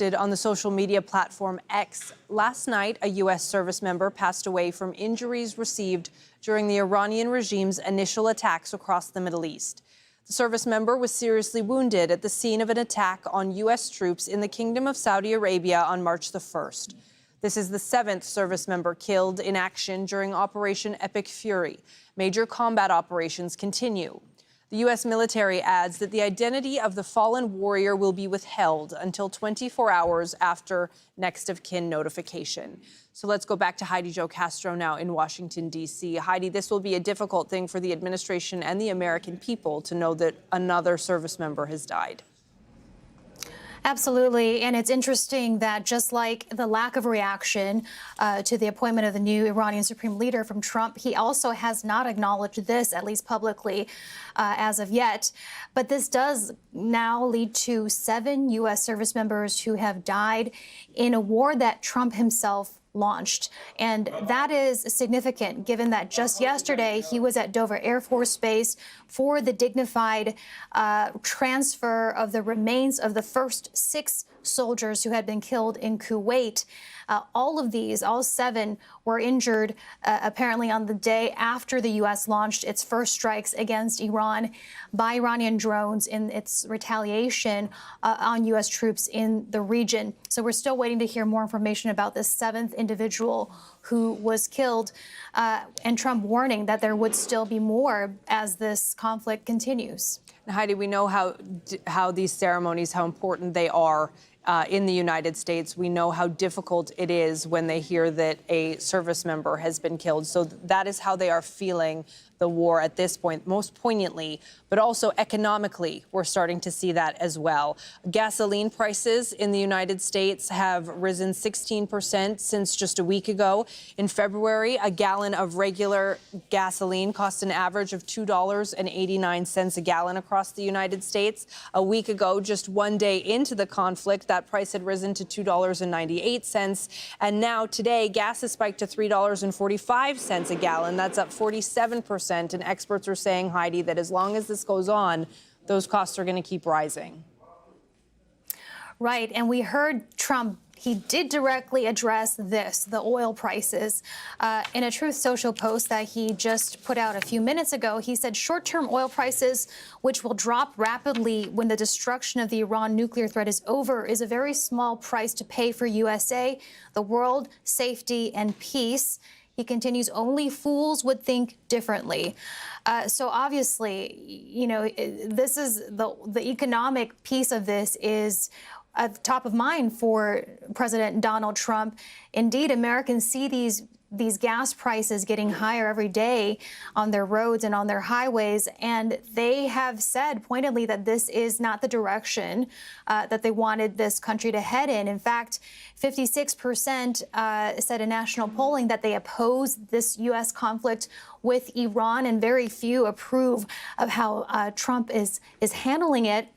On the social media platform X, last night, a U.S. service member passed away from injuries received during the Iranian regime's initial attacks across the Middle East. The service member was seriously wounded at the scene of an attack on U.S. troops in the Kingdom of Saudi Arabia on March the 1st. This is the 7th service member killed in action during Operation Epic Fury. Major combat operations continue. The U.S. military adds that the identity of the fallen warrior will be withheld until 24 hours after next of kin notification. So let's go back to Heidi Jo Castro now in Washington, D.C. Heidi, this will be a difficult thing for the administration and the American people to know that another service member has died. Absolutely. And it's interesting that just like the lack of reaction to the appointment of the new Iranian supreme leader from Trump, he also has not acknowledged this, at least publicly, as of yet. But this does now lead to 7 U.S. service members who have died in a war that Trump himself launched. And that is significant, given that just yesterday he was at Dover Air Force Base for the dignified transfer of the remains of the first 6 soldiers who had been killed in Kuwait. All 7 were injured apparently on the day after the U.S. launched its first strikes against Iran by Iranian drones in its retaliation on U.S. troops in the region. So we're still waiting to hear more information about this 7th individual who was killed, and Trump warning that there would still be more as this conflict continues. And Heidi, we know how these ceremonies, how important they are in the United States. We know how difficult it is when they hear that a service member has been killed. So that is how they are feeling the war at this point, most poignantly, but also economically, we're starting to see that as well. Gasoline prices in the United States have risen 16% since just a week ago. In February, a gallon of regular gasoline cost an average of $2.89 a gallon across the United States. A week ago, just one day into the conflict, that price had risen to $2.98. And now today, gas has spiked to $3.45 a gallon. That's up 47%. And experts are saying, Heidi, that as long as this goes on, those costs are going to keep rising. Right. And we heard Trump. He did directly address the oil prices. In a Truth Social post that he just put out a few minutes ago, he said short-term oil prices, which will drop rapidly when the destruction of the Iran nuclear threat is over, is a very small price to pay for USA, the world, safety, and peace. He continues, only fools would think differently. So obviously, you know, this is the economic piece of this is at the top of mind for President Donald Trump. Indeed, Americans see these gas prices getting higher every day on their roads and on their highways, and they have said pointedly that this is not the direction that they wanted this country to head in. In fact, 56% said in national polling that they oppose this U.S. conflict with Iran, and very few approve of how Trump is handling it.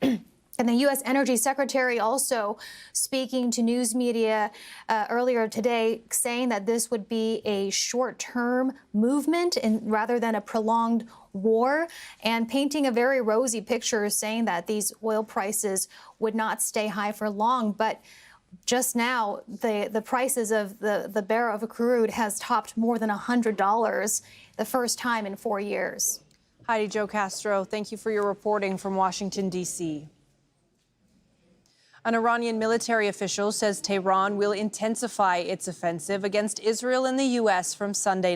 And the U.S. Energy Secretary also speaking to news media earlier today, saying that this would be a short-term movement rather than a prolonged war, and painting a very rosy picture, saying that these oil prices would not stay high for long. But just now, the prices of the barrel of crude has topped more than $100, the first time in 4 years. Heidi Jo Castro, thank you for your reporting from Washington, D.C. An Iranian military official says Tehran will intensify its offensive against Israel and the U.S. from Sunday night.